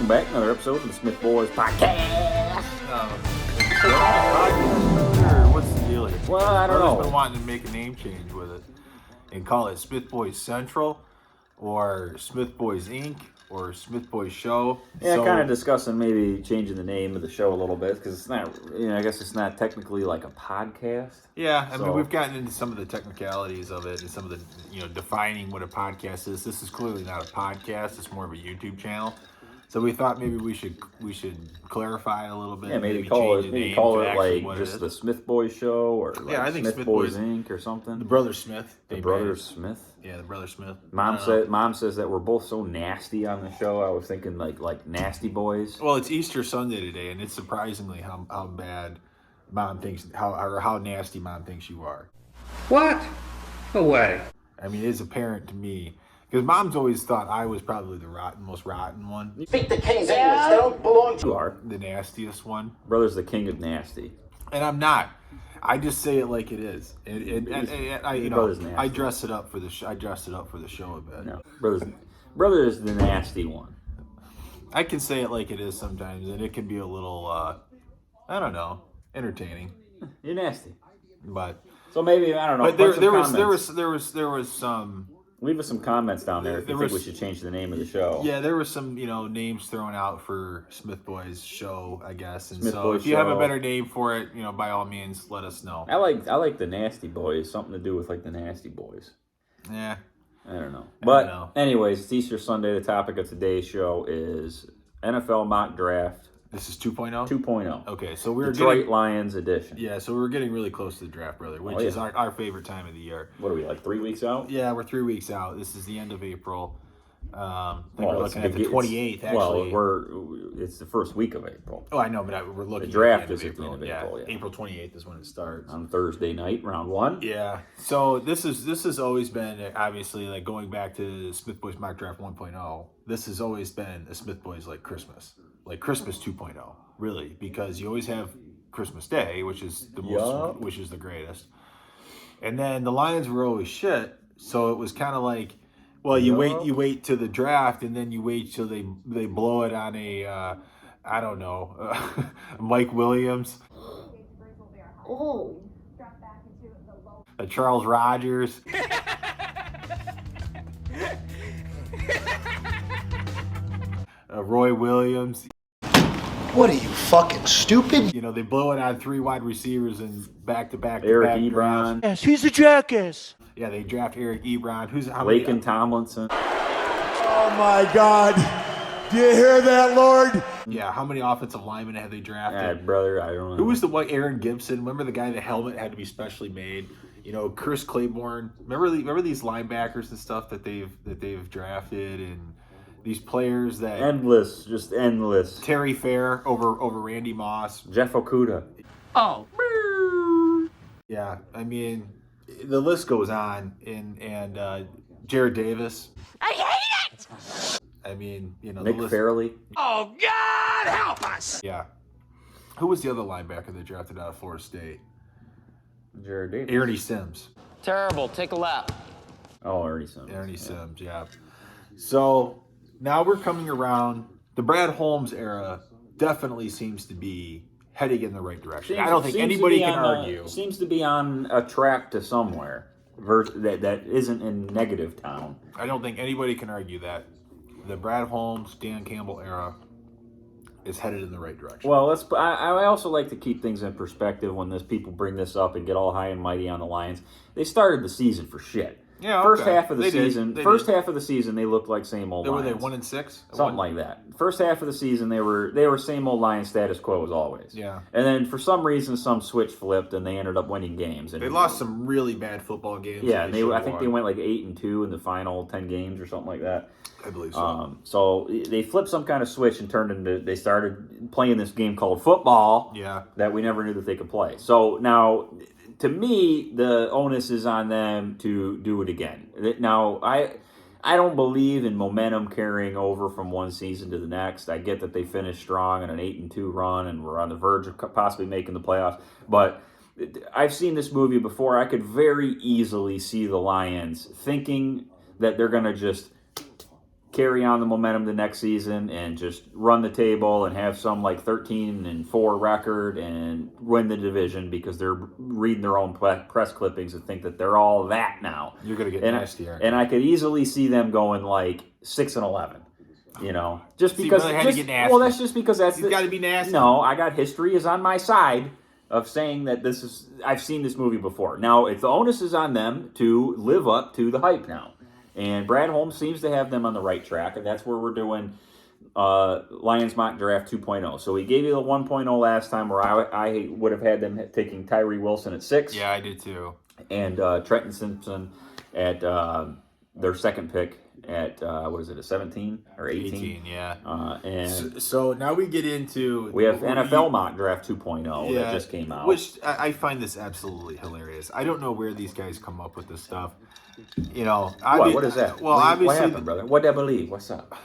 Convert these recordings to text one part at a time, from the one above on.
Welcome back to another episode of the Smith Boys Podcast. What's the deal here? Well, I don't know. I've been wanting to make a name change with it and call it Smith Boys Central or Smith Boys Inc. or Smith Boys Show. Yeah, kind of discussing maybe changing the name of the show a little bit because it's not, I guess it's not technically like a podcast. Yeah, I mean, we've gotten into some of the technicalities of it and some of the, defining what a podcast is. This is clearly not a podcast. It's more of a YouTube channel. So we thought maybe we should clarify it a little bit. Yeah, maybe call it like just the Smith Boys Show or like I think Smith Boys Inc. or something. The Brothers Smith. The Brothers Smith. Yeah, the Brothers Smith. Mom says that we're both so nasty on the show. I was thinking like nasty boys. Well, it's Easter Sunday today, and it's surprisingly how bad Mom thinks how nasty Mom thinks you are. What? No way. I mean, it's apparent to me. Because Mom's always thought I was probably the most rotten one. You speak the king's English, they don't belong to you. Are the nastiest one. Brother's the king of nasty. And I'm not. I just say it like it is. And I dress it up for the I dressed it up for the show a bit. No, brother is the nasty one. I can say it like it is sometimes, and it can be a little I don't know, entertaining. You're nasty. But so maybe I don't know. But there was some. Leave us some comments down there if you think we should change the name of the show. Yeah, there were some, names thrown out for Smith Boys Show, I guess. And Smith so Boys if you Show. have a better name for it, by all means, let us know. I like the Nasty Boys. Something to do with like the Nasty Boys. Yeah. I don't know. But anyways, it's Easter Sunday. The topic of today's show is NFL mock draft. This is 2.0? 2.0. Okay, so we're Detroit Lions edition. Yeah, so we're getting really close to the draft, brother, which is our favorite time of the year. What are we, like 3 weeks out? Yeah, we're 3 weeks out. This is the end of April. We're looking at the 28th, actually. Well, it's the first week of April. Oh, I know, but we're looking the draft at is at the end of April. Yeah. April 28th is when it starts. On Thursday night, round one. Yeah. So this has always been, obviously, like going back to Smith Boys Mock Draft 1.0, this has always been a Smith Boys like Christmas 2.0, really, because you always have Christmas Day, which is which is the greatest. And then the Lions were always shit, so it was kind of like, well, you wait to the draft, and then you wait till they blow it on a I don't know, Mike Williams, a Charles Rogers, a Roy Williams. What are you, fucking stupid? They blow it on 3 wide receivers and back-to-back. Eric Ebron. Yes, he's a jackass. Yeah, they draft Eric Ebron. Laken Tomlinson. Oh my God. Do you hear that, Lord? Yeah, how many offensive linemen have they drafted? Brother, I don't know. Who was the one? Aaron Gibson. Remember the guy? The helmet had to be specially made. Chris Claiborne. Remember these linebackers and stuff that they've drafted, and these players that just endless. Terry Fair over Randy Moss. Jeff Okuda. Oh. Yeah, I mean, the list goes on, and Jared Davis. I hate it. I mean, Nick Fairley. Oh God, help us. Yeah. Who was the other linebacker they drafted out of Florida State? Jared Davis. Ernie Sims. Terrible. Take a lap. Oh, Ernie Sims. Ernie Sims, yeah. So now we're coming around. The Brad Holmes era definitely seems to be heading in the right direction. I don't think anybody can argue. Seems to be on a track to somewhere that isn't in negative town. I don't think anybody can argue that the Brad Holmes, Dan Campbell era is headed in the right direction. Well, I also like to keep things in perspective when people bring this up and get all high and mighty on the Lions. They started the season for shit. Yeah, First half of the season, they looked like same old Lions. Were they 1-6? Something like that. First half of the season, they were same old Lions status quo as always. Yeah. And then for some reason, some switch flipped and they ended up winning games. And they lost some really bad football games. Yeah, and I think they went like 8-2 in the final 10 games or something like that. I believe so. So they flipped some kind of switch and they started playing this game called football. Yeah. That we never knew that they could play. So now, to me, the onus is on them to do it again. Now, I don't believe in momentum carrying over from one season to the next. I get that they finished strong on an 8-2 run and were on the verge of possibly making the playoffs. But I've seen this movie before. I could very easily see the Lions thinking that they're going to just carry on the momentum the next season and just run the table and have some like 13-4 record and win the division because they're reading their own press clippings and think that they're all that now. You're gonna get and nasty, aren't and I could easily see them going like 6-11. You know, just So you because. really had to get nasty. Well, that's just because that's. You've got to be nasty. No, I got history is on my side of saying that this is. I've seen this movie before. Now, if the onus is on them to live up to the hype now, and Brad Holmes seems to have them on the right track, and that's where we're doing Lions Mock Draft 2.0. So we gave you the 1.0 last time, where I would have had them taking Tyree Wilson at 6. Yeah, I did too. And Trenton Simpson at their second pick at what is it, a 17 or 18? 18, yeah. And So now we get into we have NFL Mock Draft 2.0 that just came out. Which I find this absolutely hilarious. I don't know where these guys come up with this stuff. You know, what is that? Well, what obviously, happened, brother? What did I believe? What's up?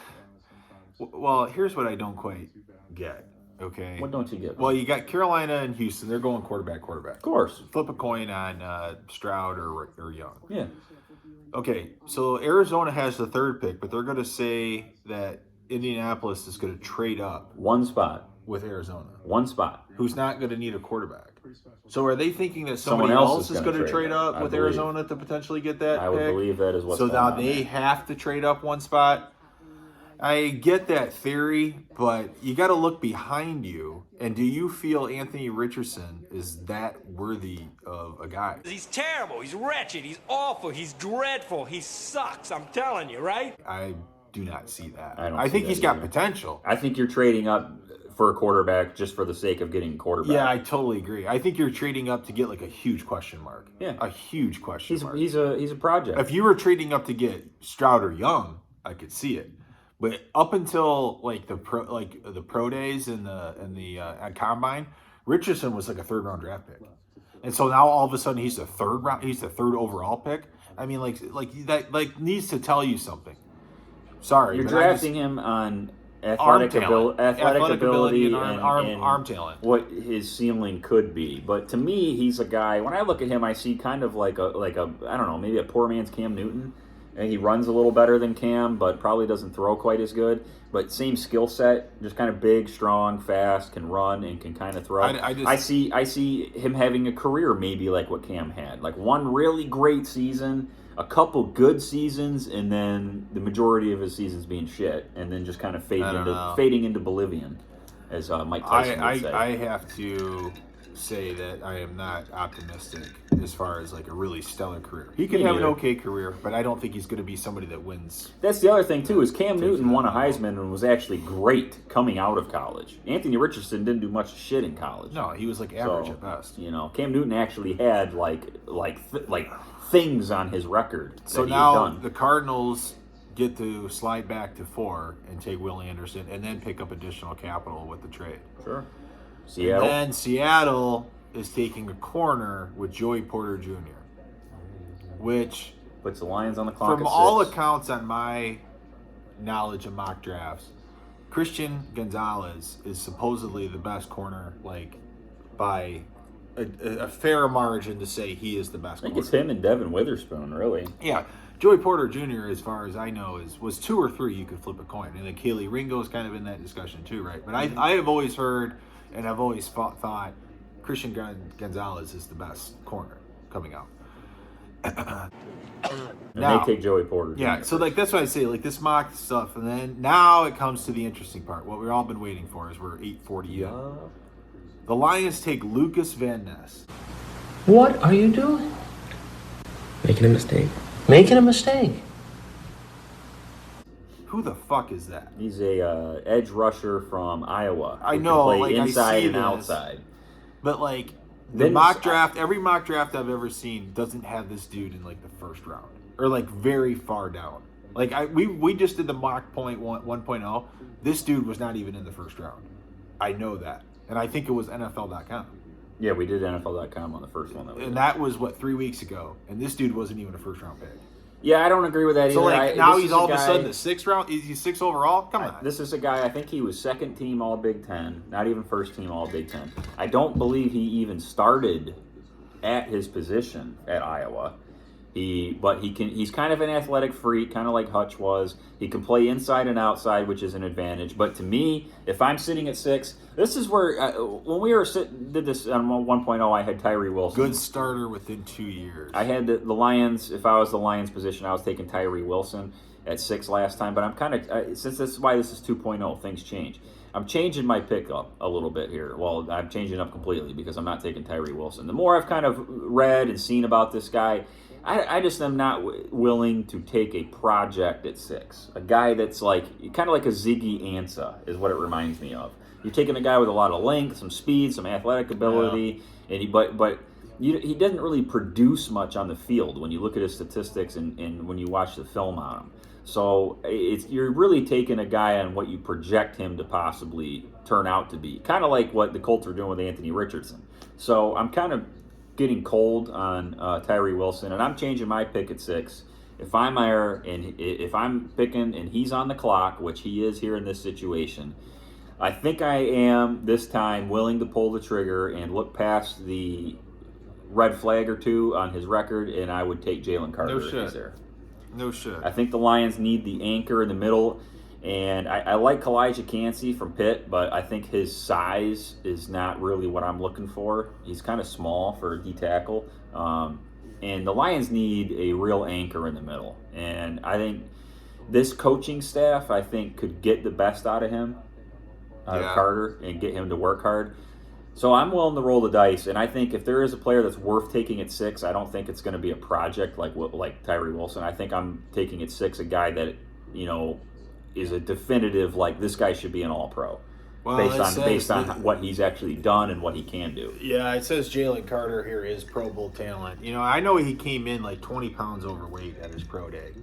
well, here's what I don't quite get. Okay. What don't you get? Well, you got Carolina and Houston. They're going quarterback. Of course. Flip a coin on Stroud or Young. Yeah. Okay, so Arizona has the 3rd pick, but they're going to say that Indianapolis is going to trade up One spot. with Arizona, One spot. who's not going to need a quarterback. So are they thinking that Someone somebody else else is is gonna going to trade trade up, up I with believe. Arizona to potentially get that I would pick? believe that is what's So going now on they there. have to trade up one spot. I get that theory, but you got to look behind you. And do you feel Anthony Richardson is that worthy of a guy? He's terrible. He's wretched. He's awful. He's dreadful. He sucks. I'm telling you, right? I do not see that. I don't I see think that he's got either. potential. I think you're trading up for a quarterback just for the sake of getting a quarterback. Yeah, I totally agree. I think you're trading up to get like a huge question mark. Yeah. A huge question mark. he's a project. If you were trading up to get Stroud or Young, I could see it. But up until like the pro days and the combine, Richardson was like a 3rd round draft pick, and so now all of a sudden he's the 3rd overall pick. I mean, like that needs to tell you something. Sorry, You're but drafting him on arm athletic talent, ability and and arm talent. what his ceiling could be. But to me, he's a guy. When I look at him, I see kind of like a I don't know, maybe a poor man's Cam Newton. And he runs a little better than Cam, but probably doesn't throw quite as good. But same skill set, just kind of big, strong, fast, can run and can kind of throw. I see him having a career maybe like what Cam had, like one really great season, a couple good seasons, and then the majority of his seasons being shit, and then just kind of fading into Bolivian, as Mike Tyson would say. I have to say that I am not optimistic as far as like a really stellar career. He could Me have an neither. okay career, but I don't think he's going to be somebody that wins. That's the other thing, too, is Cam Newton won a Heisman and was actually great coming out of college. Anthony Richardson didn't do much shit in college. No, he was like average at best. You know, Cam Newton actually had like things on his record that So he now had done. the Cardinals get to slide back to 4 and take Will Anderson and then pick up additional capital with the trade. Sure. Seattle. And then Seattle is taking a corner with Joey Porter Jr., which Puts the Lions on the clock from at all 6. accounts on my knowledge of mock drafts, Christian Gonzalez is supposedly the best corner, like by a fair margin to say he is the best I think corner. it's him and Devin Witherspoon, really. Yeah, Joey Porter Jr., as far as I know, was 2 or 3 you could flip a coin. And then Kaylee Ringo is kind of in that discussion too, right? But I have always heard and I've always thought Christian Gonzalez is the best corner coming out. And Now- they take Joey Porter. Yeah, Jr. so like that's what I say, like this mock stuff, and then now it comes to the interesting part. What we've all been waiting for is we're 8:40 in. The Lions take Lucas Van Ness. What are you doing? Making a mistake. Making a mistake. Who the fuck is that? He's a edge rusher from Iowa. I who know, can play like, I inside see and this. outside. But like the Then- mock draft, every mock draft I've ever seen doesn't have this dude in like the first round or like very far down. Like we just did the mock point 1.0. This dude was not even in the first round. I know that, and I think it was NFL.com. Yeah, we did NFL.com on the first one. And that was what 3 weeks ago, and this dude wasn't even a first round pick. Yeah, I don't agree with that So either. like now this he's is all of a guy- sudden the 6th round. He's 6 overall. Come on. This is a guy, I think he was second team All Big Ten, not even first team All Big Ten. I don't believe he even started at his position at Iowa. He's kind of an athletic freak, kind of like Hutch was. He can play inside and outside, which is an advantage. But to me, if I'm sitting at 6, this is where when we did this on 1.0, I had Tyree Wilson. Good starter within 2 years. I had the Lions. If I was the Lions position, I was taking Tyree Wilson at 6 last time. But I'm kind of since this is why this is 2.0, things change. I'm changing my pick up a little bit here. Well, I'm changing up completely because I'm not taking Tyree Wilson. The more I've kind of read and seen about this guy, I just am not willing to take a project at 6. A guy that's kind of like a Ziggy Ansah is what it reminds me of. You're taking a guy with a lot of length, some speed, some athletic ability, and he doesn't really produce much on the field when you look at his statistics and when you watch the film on him. So you're really taking a guy on what you project him to possibly turn out to be, kind of like what the Colts are doing with Anthony Richardson. So I'm kind of getting cold on Tyree Wilson, and I'm changing my pick at 6. If I'm there and if I'm picking and he's on the clock, which he is here in this situation, I think I am this time willing to pull the trigger and look past the red flag or two on his record, and I would take Jalen Carter if he's there. No shit. I think the Lions need the anchor in the middle, and I like Kalijah Kancey from Pitt, but I think his size is not really what I'm looking for. He's kind of small for a D tackle, and the Lions need a real anchor in the middle. And I think this coaching staff, could get the best out of him, out of Carter, and get him to work hard. So I'm willing to roll the dice, and I think if there is a player that's worth taking at 6, I don't think it's going to be a project like Tyree Wilson. I think I'm taking at 6 a guy that, is a definitive, this guy should be an All-Pro. Well, based on what he's actually done and what he can do. Yeah, it says Jalen Carter here is Pro Bowl talent. I know he came in 20 pounds overweight at his pro day.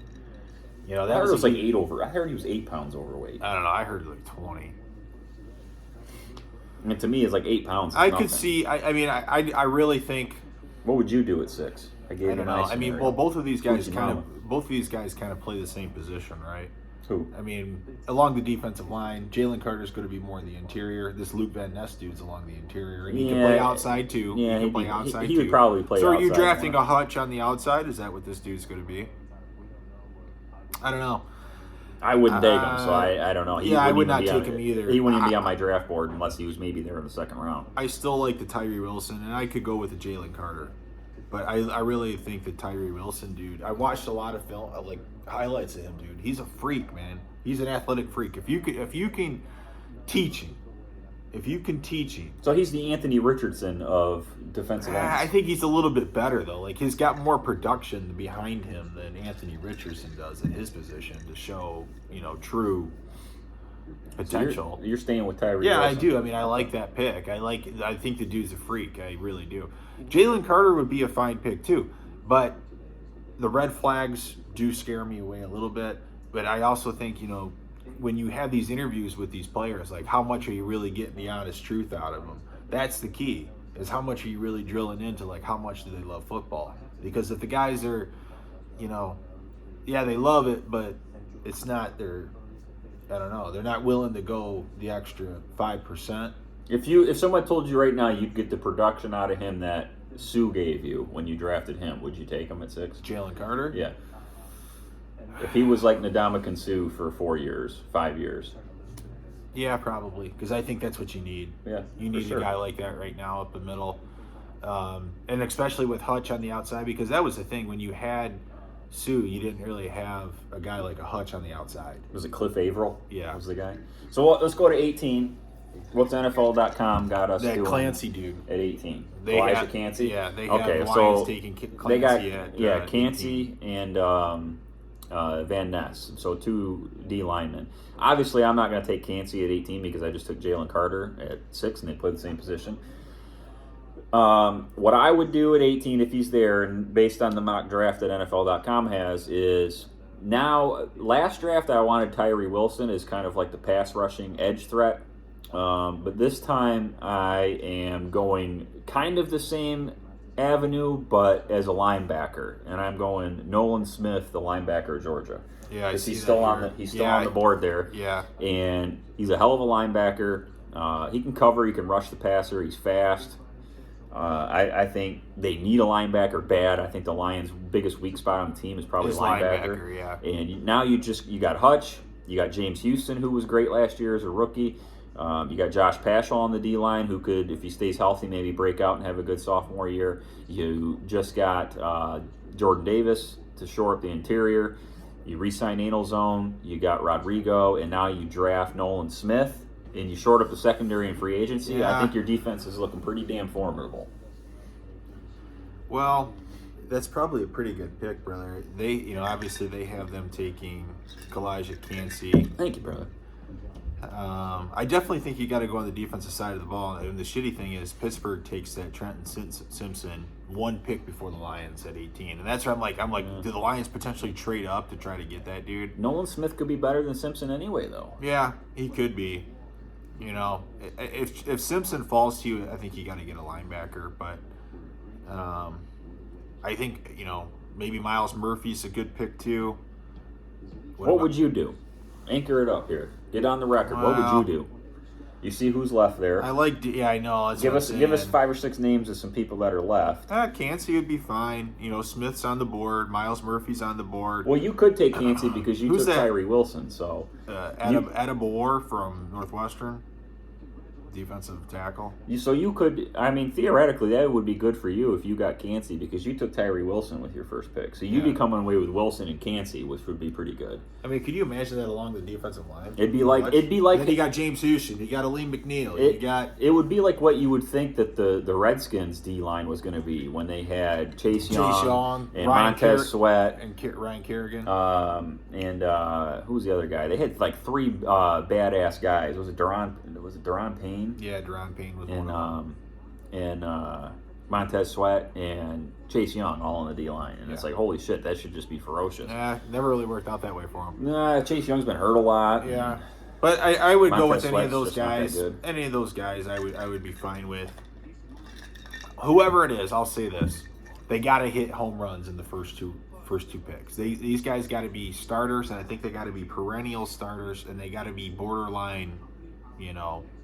I heard it was 8 over. I heard he was 8 pounds overweight. I don't know. I heard 20. I mean, to me, it's 8 pounds. I could see. I really think. What would you do at 6? I don't know. Both of these guys kind of play the same position, right? Who? Along the defensive line, Jalen Carter's going to be more in the interior. This Luke Van Ness dude's along the interior, and he can play outside too. Yeah, he can play outside he too. would probably play. So, outside are you drafting more. a Hutch on the outside? Is that what this dude's going to be? I don't know. I wouldn't take him, so I don't know. I would not take him either. He wouldn't even be on my draft board unless he was maybe there in the second round. I still like the Tyree Wilson, and I could go with the Jalen Carter. But I really think the Tyree Wilson dude, I watched a lot of film, highlights of him, dude. He's a freak, man. He's an athletic freak. If you can teach him, So he's the Anthony Richardson of defensive ends. I think he's a little bit better, though. He's got more production behind him than Anthony Richardson does in his position to show, true potential. So you're staying with Tyree Yeah, Wilson. I do. I like that pick. I think the dude's a freak. I really do. Jalen Carter would be a fine pick, too. But the red flags do scare me away a little bit. But I also think, when you have these interviews with these players, how much are you really getting the honest truth out of them? That's the key, is how much are you really drilling into, how much do they love football? Because if the guys are, they love it, but it's not they're not willing to go the extra 5%. If someone told you right now you'd get the production out of him that Sue gave you when you drafted him, would you take him at 6? Jalen Carter? Yeah. If he was like Ndamukong Suh for 4 years, 5 years. Yeah, probably. Because I think that's what you need. Yeah, you need a guy like that right now up the middle. And especially with Hutch on the outside, because that was the thing. When you had Sue, you didn't really have a guy like a Hutch on the outside. Was it Cliff Averill? Yeah. Was the guy. So let's go to 18. What's NFL.com got us that doing? Clancy dude. At 18. Kalijah Kancey? Yeah, they have Lions taking Clancy they got, at Kancey 18. and Van Ness. So 2 D linemen. Obviously, I'm not going to take Kancey at 18 because I just took Jalen Carter at 6 and they play the same position. What I would do at 18 if he's there, and based on the mock draft that NFL.com has, is now, last draft I wanted Tyree Wilson as kind of like the pass rushing edge threat. But this time I am going kind of the same avenue, but as a linebacker, and I'm going Nolan Smith, the linebacker of Georgia. Yeah, he's still on the board there. Yeah, and he's a hell of a linebacker. He can cover, he can rush the passer, he's fast. I think they need a linebacker bad. I think the Lions' biggest weak spot on the team is probably His linebacker. yeah. And now you got Hutch, you got James Houston, who was great last year as a rookie. You got Josh Paschal on the D-line, who could, if he stays healthy, maybe break out and have a good sophomore year. You just got Jordan Davis to shore up the interior. You re-sign Anal Zone. You got Rodrigo, and now you draft Nolan Smith, and you short up the secondary in free agency. Yeah. I think your defense is looking pretty damn formidable. Well, that's probably a pretty good pick, brother. They, obviously they have them taking Kalijah Kancey. Thank you, brother. I definitely think you got to go on the defensive side of the ball. And the shitty thing is Pittsburgh takes that Trenton Simpson one pick before the Lions at 18, and that's where I'm like, do the Lions potentially trade up to try to get that dude? Nolan Smith could be better than Simpson anyway, though. Yeah, he could be. If Simpson falls to you, I think you got to get a linebacker. But I think maybe Miles Murphy's a good pick too. What would you do? Anchor it up here. Get on the record. What would you do? You see who's left there. I know. That's Give what I'm us saying. 5 or 6 names of some people that are left. Kancey would be fine. Smith's on the board. Miles Murphy's on the board. Well, you could take Kancey because you Who's took that? Tyree Wilson. So Adabor from Northwestern, defensive tackle. you could. I mean, theoretically, that would be good for you if you got Kancey because you took Tyree Wilson with your first pick. So you'd be coming away with Wilson and Kancey, which would be pretty good. I mean, could you imagine that along the defensive line? It'd be like Then you got James Houston. You got Aleem McNeil. It would be like what you would think that the Redskins D line was going to be when they had Chase Young and Montez Sweat and Ryan Kerrigan. Who's the other guy? They had like 3 badass guys. Was it Daron Payne? Yeah, Daron Payne was and one of them. and Montez Sweat and Chase Young all on the D line, and it's like holy shit, that should just be ferocious. Never really worked out that way for him. Nah, Chase Young's been hurt a lot. Yeah, but I would go with Montez any of Sweat's those just not that guys. good. Any of those guys, I would be fine with. Whoever it is, I'll say this: they got to hit home runs in the first two picks. These guys got to be starters, and I think they got to be perennial starters, and they got to be borderline,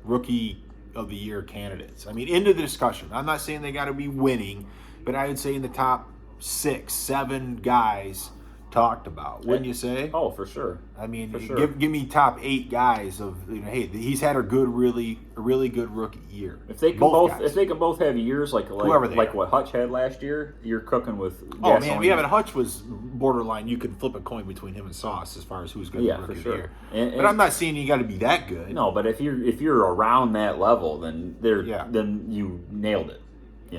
rookie of the year candidates. I mean, into the discussion. I'm not saying they got to be winning, but I would say in the top 6, 7 guys talked about. Wouldn't you say? Oh, for sure. I mean, For sure. give me top 8 guys of hey, he's had a really good rookie year. If they can both have years like Whoever they are. what Hutch had last year, you're cooking with. Oh gasoline. man, yeah, but Hutch was borderline. You could flip a coin between him and Sauce as far as who's going to be rookie of the year. But I'm not saying you got to be that good. No, but if you're around that level, then Yeah. then you nailed it.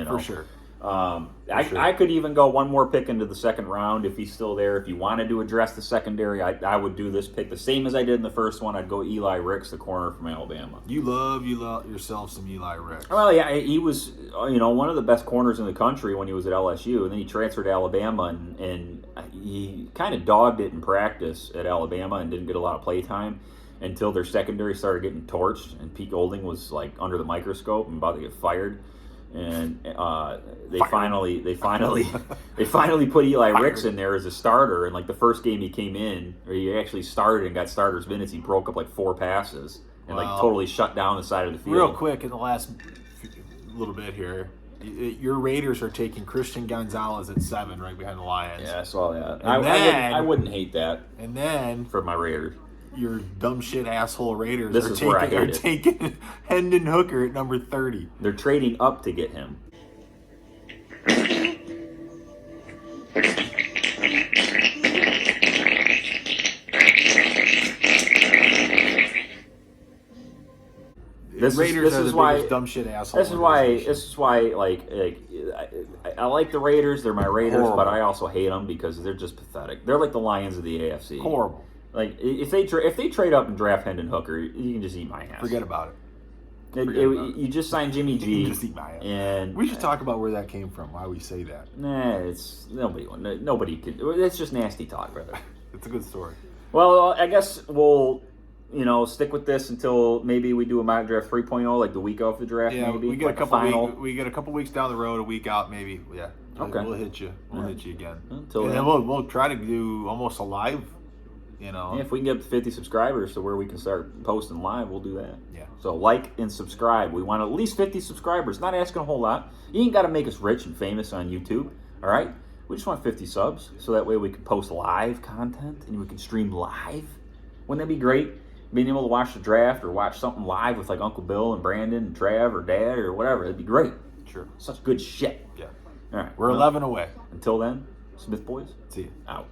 For sure. I could even go one more pick into the second round if he's still there. If you wanted to address the secondary, I would do this pick the same as I did in the first one. I'd go Eli Ricks, the corner from Alabama. You love yourself some Eli Ricks. Well, yeah, he was one of the best corners in the country when he was at LSU, and then he transferred to Alabama, and he kind of dogged it in practice at Alabama and didn't get a lot of play time until their secondary started getting torched, and Pete Golding was like under the microscope and about to get fired. And they finally put Eli Ricks in there as a starter. And like the first game he came in, or he actually started and got starters minutes, he broke up like 4 passes and like totally shut down the side of the field. Real quick in the last little bit here, your Raiders are taking Christian Gonzalez at 7, right behind the Lions. Yeah, I saw that. And I wouldn't hate that And then for my Raiders. your dumb shit asshole Raiders This is where I hate it. taking Hendon Hooker at number 30. They're trading up to get him. Raiders are is the why biggest dumb shit asshole. This is why like I like the Raiders. They're my Raiders, Horrible. but I also hate them because they're just pathetic. They're like the Lions of the AFC. Horrible. Like if they trade up and draft Hendon Hooker, you can just eat my ass. Forget about it. You just signed Jimmy You G. can just eat my ass. And We should talk about where that came from. Why we say that. Nah, it's nobody can. It's just nasty talk, brother. It's a good story. Well, I guess we'll stick with this until maybe we do a mock draft 3.0, like the week of the draft. Yeah, maybe we get like a couple final. we get a couple weeks down the road, a week out maybe. Yeah. Okay. We'll hit you. We'll hit you again. Until and then. then we'll try to do almost a live You know. Yeah, if we can get up to 50 subscribers to where we can start posting live, we'll do that. Yeah. So like and subscribe. We want at least 50 subscribers. Not asking a whole lot. You ain't got to make us rich and famous on YouTube. All right. We just want 50 subs, so that way we can post live content and we can stream live. Wouldn't that be great? Being able to watch the draft or watch something live with like Uncle Bill and Brandon and Trav or Dad or whatever. That'd be great. Sure. Such good shit. Yeah. All right. We're 11 away. Until then, Smith Boys, See you. out.